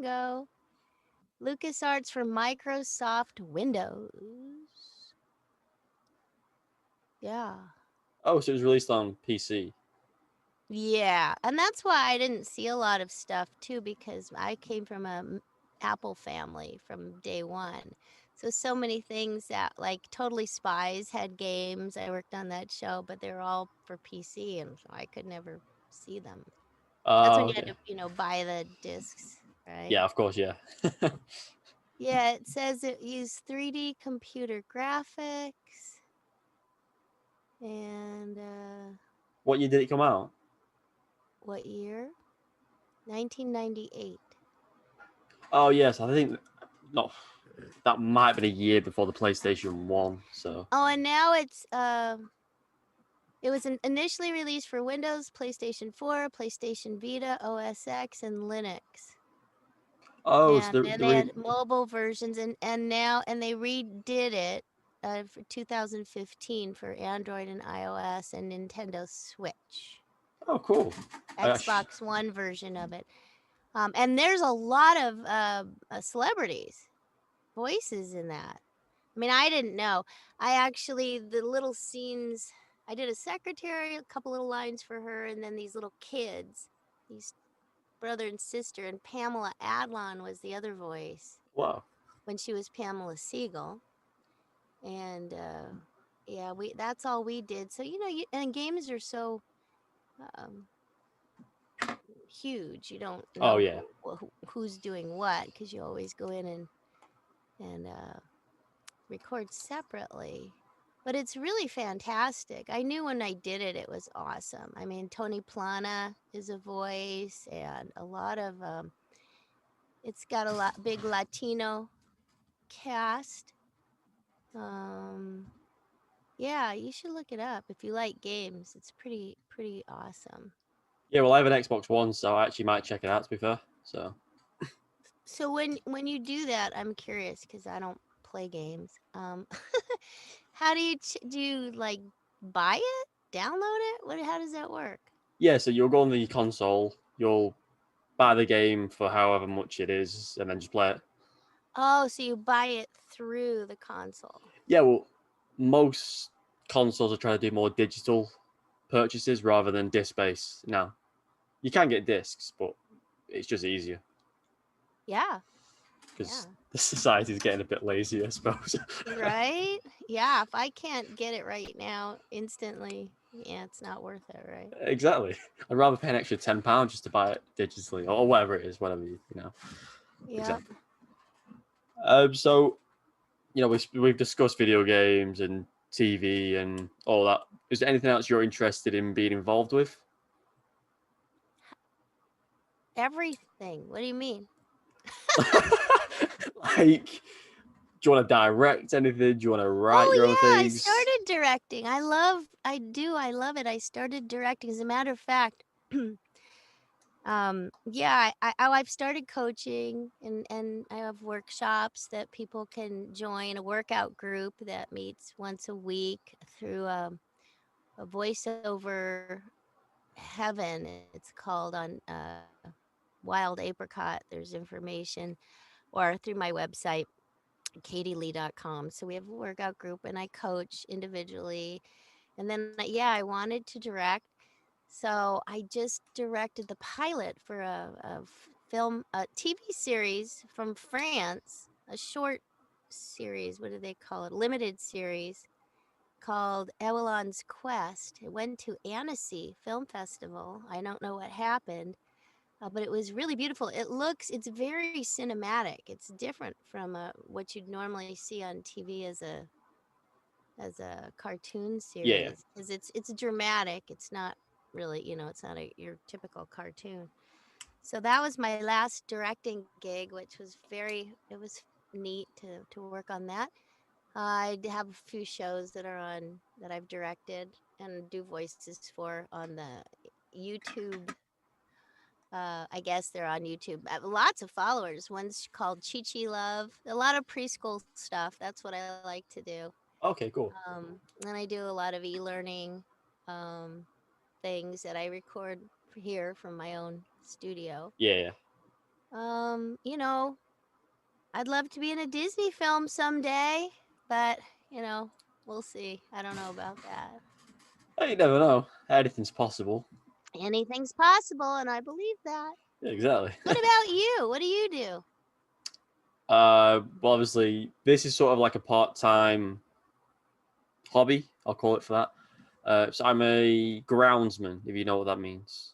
ago. LucasArts for Microsoft Windows. Yeah. Oh, so it was released on PC. Yeah, and that's why I didn't see a lot of stuff too, because I came from a Apple family from day one. So many things that like Totally Spies had games. I worked on that show, but they were all for PC, and so I could never see them. That's when you had Okay. to, buy the discs, right? Yeah, of course, yeah. Yeah, it says it used 3D computer graphics and What year did it come out? what year? 1998. Oh, yes, I think not. That might have been a year before the PlayStation 1, so. Oh, and now it was initially released for Windows, PlayStation 4, PlayStation Vita, OS X, and Linux. Oh, And so then they had mobile versions, and they redid it for 2015 for Android and iOS and Nintendo Switch, Oh, cool. Xbox One version of it. And there's a lot of celebrities voices in that. I mean, I didn't know. The little scenes, I did a secretary, a couple little lines for her, and then these little kids, these brother and sister, and Pamela Adlon was the other voice Wow. when she was Pamela Siegel. And yeah, that's all we did. So, and games are so um, huge. You don't Oh, know yeah. who's doing what because you always go in and record separately. But it's really fantastic. I knew when I did it, it was awesome. I mean, Tony Plana is a voice, and a lot of it's got a big Latino cast. Yeah, you should look it up if you like games. It's pretty awesome. Yeah, well, I have an Xbox One, so I actually might check it out, to be fair. So. So when you do that, I'm curious because I don't play games. How do you like buy it, download it? How does that work? Yeah, so you'll go on the console, you'll buy the game for however much it is, and then just play it. Oh, so you buy it through the console. Yeah, well, most consoles are trying to do more digital purchases rather than disc based. Now, you can get discs, but it's just easier Yeah, because yeah. the society is getting a bit lazy, I suppose. Right? Yeah, if I can't get it right now instantly, yeah, it's not worth it, right? Exactly. I'd rather pay an extra £10 just to buy it digitally or whatever it is, whatever you know. Yep. Exactly. So we've discussed video games and TV and all that. Is there anything else you're interested in being involved with? Everything. What do you mean? Like, do you want to direct anything? Do you want to write Oh your own yeah, I things? started directing. I love it. I started directing. As a matter of fact, yeah, I've started coaching and I have workshops that people can join, a workout group that meets once a week through a voiceover heaven. It's called on Wild Apricot. There's information or through my website katieleigh.com. So we have a workout group and I coach individually. And then, yeah, I wanted to direct. So I just directed the pilot for a TV series from France, a short series. What do they call it? Limited series called Ewelon's Quest. It went to Annecy Film Festival. I don't know what happened, but it was really beautiful. It's very cinematic. It's different from what you'd normally see on TV as a cartoon Yeah. series because it's dramatic. It's not really, it's not your typical cartoon. So that was my last directing gig, which was it was neat to work on that. I have a few shows that I've directed and do voices for on the YouTube. I guess they're on YouTube. I have lots of followers. One's called Chi Chi Love. A lot of preschool stuff. That's what I like to do. Okay, cool. And I do a lot of e-learning things that I record here from my own studio. Yeah, yeah. You know, I'd love to be in a Disney film someday, but, you know, we'll see. I don't know about that. Hey, you never know. Anything's possible. Anything's possible, and I believe that. Yeah, exactly. What about you? What do you do? Well, obviously, this is sort of like a part-time hobby. I'll call it for that. So I'm a groundsman, if you know what that means.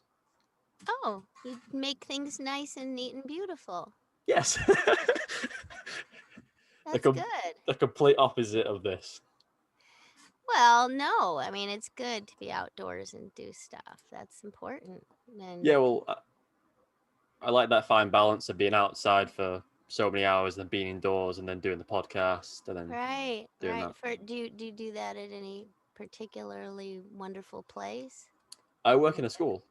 Oh, you make things nice and neat and beautiful. Yes. the, That's com- good. the complete opposite of this. Well, no, I mean, it's good to be outdoors and do stuff. That's important. Yeah, And well, I like that fine balance of being outside for so many hours, and then being indoors, and then doing the podcast, and then right, doing right. that. For do you do that at any particularly wonderful place? I work in a school.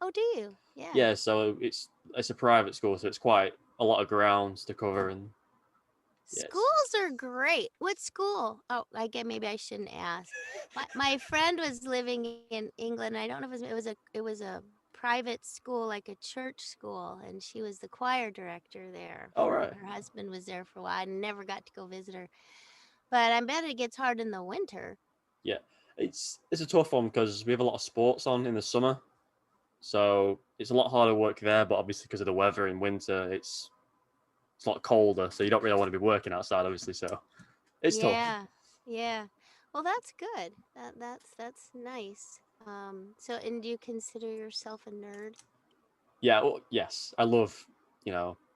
Oh, do you? Yeah. Yeah, so it's a private school, so it's quite a lot of grounds to cover, and yes. Schools are great. What school? Oh, I get maybe I shouldn't ask. My friend was living in England. I don't know if it was a private school, like a church school, and she was the choir director there All for right. her husband was there for a while. I never got to go visit her. But I bet it gets hard in the winter. Yeah, it's a tough one because we have a lot of sports on in the summer, so it's a lot harder work there. But obviously, because of the weather in winter, it's a lot colder, so you don't really want to be working outside, obviously. So it's tough. Yeah. Yeah. Well, that's good. That's nice. So and do you consider yourself a nerd? Yeah, well, yes, I love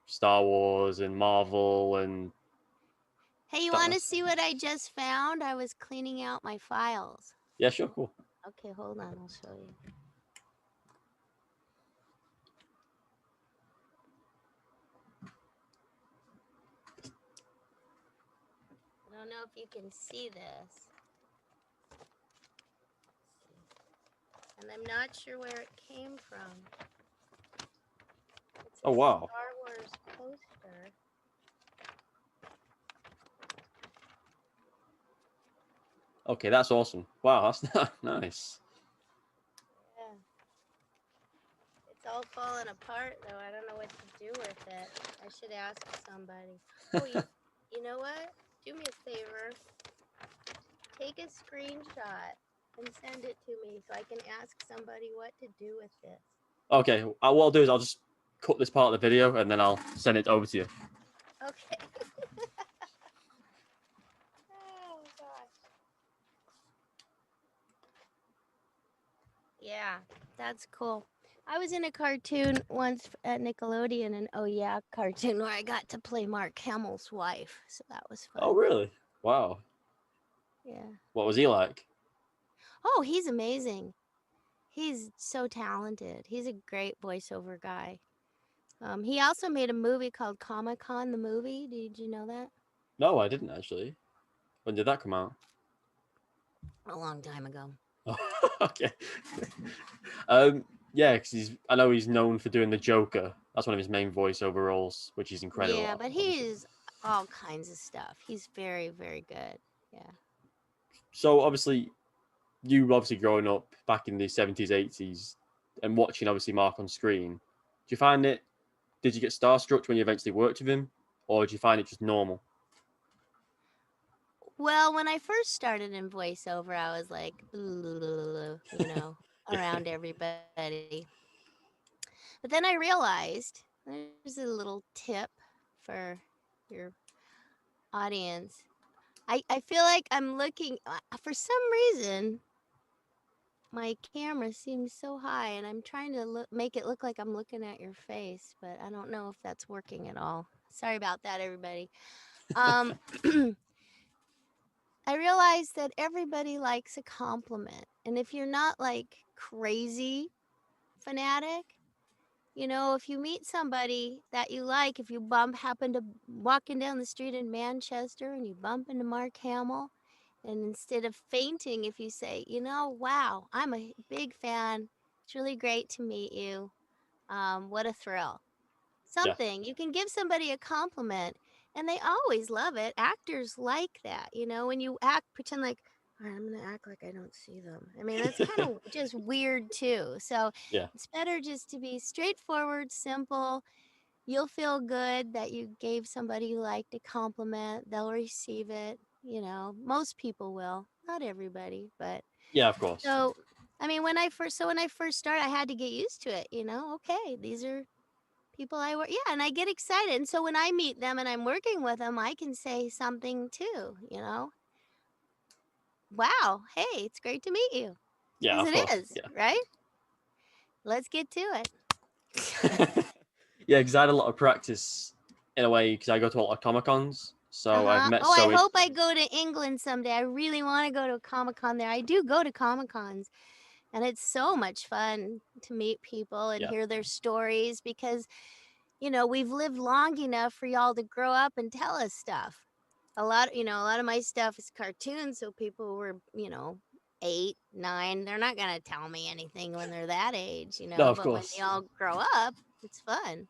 Star Wars and Marvel and Hey, you that want kind to of stuff. see what I just found? I was cleaning out my files. Yeah, sure, cool. Okay, hold on, I'll show you. I don't know if you can see this. And I'm not sure where it came from. It's Oh a wow. Star Wars poster. Okay, that's awesome. Wow, that's nice. Yeah. It's all falling apart though. I don't know what to do with it. I should ask somebody. Oh, you know what? Do me a favor. Take a screenshot and send it to me so I can ask somebody what to do with this. Okay, what I'll do is I'll just cut this part of the video and then I'll send it over to you. Okay. Oh gosh. Yeah, that's cool. I was in a cartoon once at Nickelodeon, an Oh Yeah cartoon where I got to play Mark Hamill's wife. So that was Oh fun. really? Wow. Yeah. What was he like? Oh, he's amazing. He's so talented. He's a great voiceover guy. He also made a movie called Comic Con, the movie. Did you know that? No, I didn't actually. When did that come out? A long time ago. Oh, okay. Yeah, because I know he's known for doing the Joker. That's one of his main voiceover roles, which is Yeah, incredible, but obviously. he's all kinds of stuff. He's very, very good. Yeah. So obviously, you obviously growing up back in the 70s, 80s, and watching obviously Mark on screen. Do you find it? Did you get starstruck when you eventually worked with him, or do you find it just normal? Well, when I first started in voiceover, I was like, Yeah. around everybody. But then I realized there's a little tip for your audience. I feel like I'm looking, for some reason, my camera seems so high and I'm trying to make it look like I'm looking at your face, but I don't know if that's working at all. Sorry about that, everybody. Um, I realized that everybody likes a compliment. And if you're not like crazy fanatic, if you meet somebody that you like, if you happen to walking down the street in Manchester and you bump into Mark Hamill, and instead of fainting, if you say, wow, I'm a big fan. It's really great to meet you. What a thrill. Yeah. Something. You can give somebody a compliment and they always love it. Actors like that, when you pretend like, all right, I'm going to act like I don't see them. I mean, that's kind of just weird too. So Yeah. it's better just to be straightforward, simple, you'll feel good that you gave somebody you liked a compliment. They'll receive it. You know, most people will, not everybody, but Yeah, of course. so I mean, when I first started, I had to get used to it. You know, okay, these are people I work, yeah, and I get excited. And so when I meet them and I'm working with them, I can say something too. You know, wow, hey, it's great to meet you, Yeah, because of it course. is, right? Let's get to it. Yeah. Yeah, because I had a lot of practice in a way because I go to a lot of Comic Cons. So I've Uh-huh. met Oh, I so many. hope I go to England someday. I really want to go to a Comic Con there. I do go to Comic Cons, and it's so much fun to meet people and Yeah. hear their stories because, you know, we've lived long enough for y'all to grow up and tell us stuff. A lot of my stuff is cartoons, so people were, 8, 9, they're not gonna tell me anything when they're that age, No, of but when they course. all grow up, it's fun.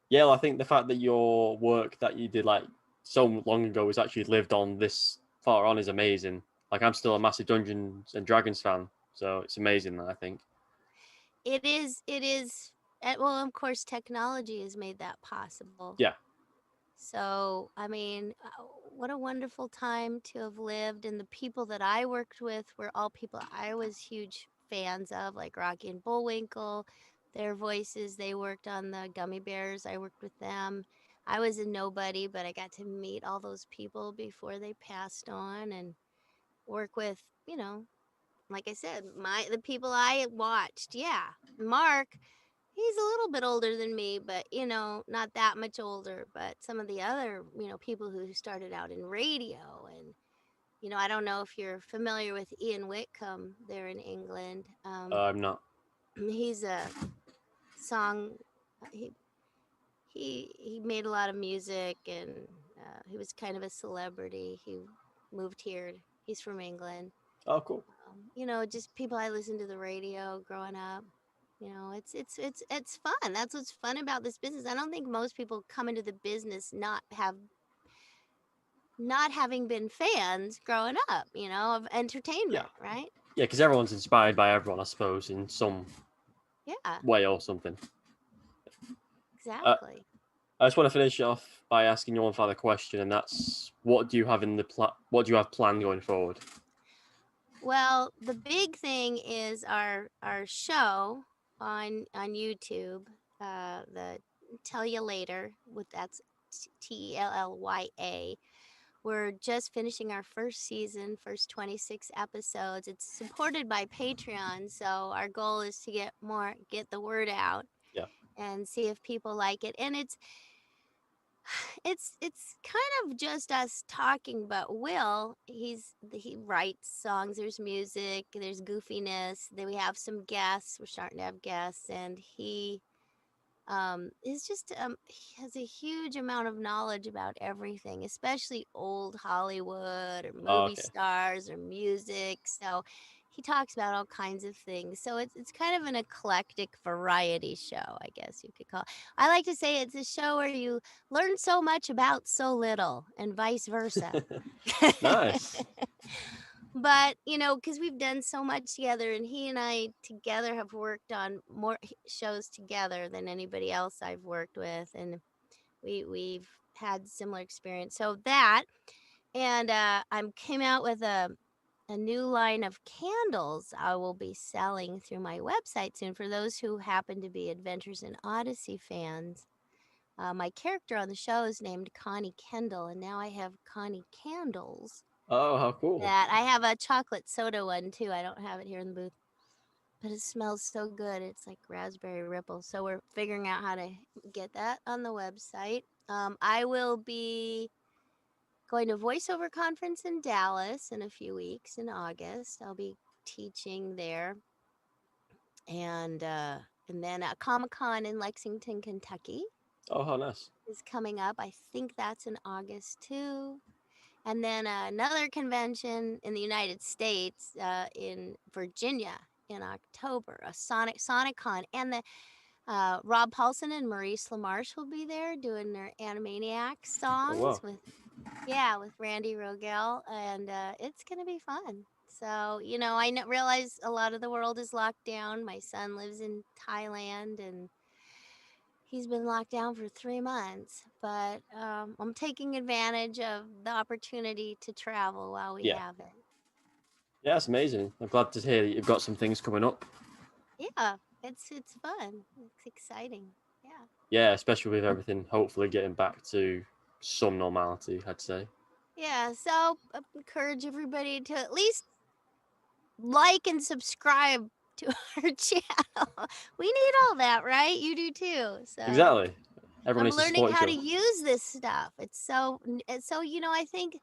Yeah, well, I think the fact that your work that you did like so long ago is actually lived on this far on is amazing. Like I'm still a massive Dungeons and Dragons fan, so it's amazing that I think. It is, well, of course, technology has made that possible. Yeah. So, I mean, what a wonderful time to have lived. And the people that I worked with were all people I was huge fans of, like Rocky and Bullwinkle, their voices. They worked on the Gummy Bears. I worked with them. I was a nobody, but I got to meet all those people before they passed on and work with, like I said, the people I watched. Yeah. Mark, he's a little bit older than me, but not that much older. But some of the other, people who started out in radio, and I don't know if you're familiar with Ian Whitcomb there in England. I'm not. He's a song. He he made a lot of music, and he was kind of a celebrity. He moved here. He's from England. Oh, cool. Just people I listened to the radio growing up. It's fun. That's what's fun about this business. I don't think most people come into the business not having been fans growing up, of Yeah. entertainment, right? Yeah, because everyone's inspired by everyone, I suppose, in some Yeah, way or something. Uh, exactly. I just want to finish off by asking you one final question, and that's what do you have in the what do you have planned going forward? Well, the big thing is our show on YouTube, the Tell You Later, with that's Tellya. We're just finishing our first season, first 26 episodes. It's supported by Patreon, so our goal is to get the word out Yeah. and see if people like it. And it's kind of just us talking, but he writes songs, there's music, there's goofiness. Then we have some guests. We're starting to have guests, and he has a huge amount of knowledge about everything, especially old Hollywood or Oh, movie okay. stars or music. So he talks about all kinds of things. So it's kind of an eclectic variety show, I guess you could call it. I like to say it's a show where you learn so much about so little, and vice versa. Nice. But because we've done so much together, and he and I together have worked on more shows together than anybody else I've worked with, and we've had similar experience. So that, and I came out with a new line of candles I will be selling through my website soon for those who happen to be Adventures in Odyssey fans. My character on the show is named Connie Kendall, and now I have Connie Candles. Oh, how cool. That I have a chocolate soda one too. I don't have it here in the booth, but it smells so good. It's like raspberry ripple. So we're figuring out how to get that on the website. I will be going to voiceover conference in Dallas in a few weeks in August. I'll be teaching there, and uh, and then a Comic Con in Lexington, Kentucky Oh, how nice. is coming up. I think that's in August too. And then another convention in the United States, in Virginia in October, a SonicCon, and the Rob Paulson and Maurice LaMarche will be there doing their Animaniacs Oh, songs wow. with Randy Rogel, and it's gonna be fun. So I realize a lot of the world is locked down. My son lives in Thailand, and he's been locked down for 3 months, but I'm taking advantage of the opportunity to travel while we Yeah. have it. Yeah, that's amazing. I'm glad to hear that you've got some things coming up. Yeah, it's fun. It's exciting. Yeah. Yeah, especially with everything hopefully getting back to some normality, I'd say. Yeah, so encourage everybody to at least like and subscribe to our channel. We need all that, right? You do too. So Exactly. Everyone I'm needs to learning support each how to other. use this stuff. It's so I think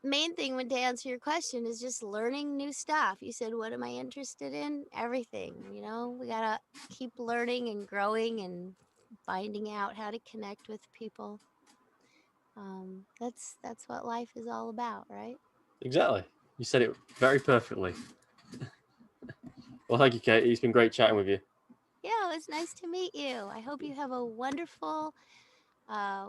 main thing to answer your question is just learning new stuff. You said, what am I interested in? Everything. We gotta keep learning and growing and finding out how to connect with people. That's what life is all about, right? Exactly. You said it very perfectly. Well, thank you, Kate. It's been great chatting with you. Yeah, it was nice to meet you. I hope you have a wonderful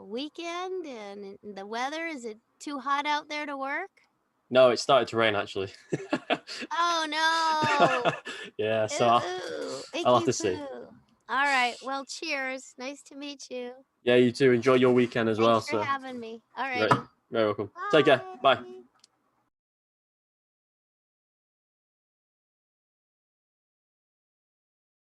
weekend. And the weather, is it too hot out there to work? No, it started to rain actually. Oh Yeah, no. so Ooh, I'll have icky to see. poo. All right. Well, cheers. Nice to meet you. Yeah, you too. Enjoy your weekend as well. Thanks for So, having me. very, Alrighty. very welcome. Take care. Bye. Bye.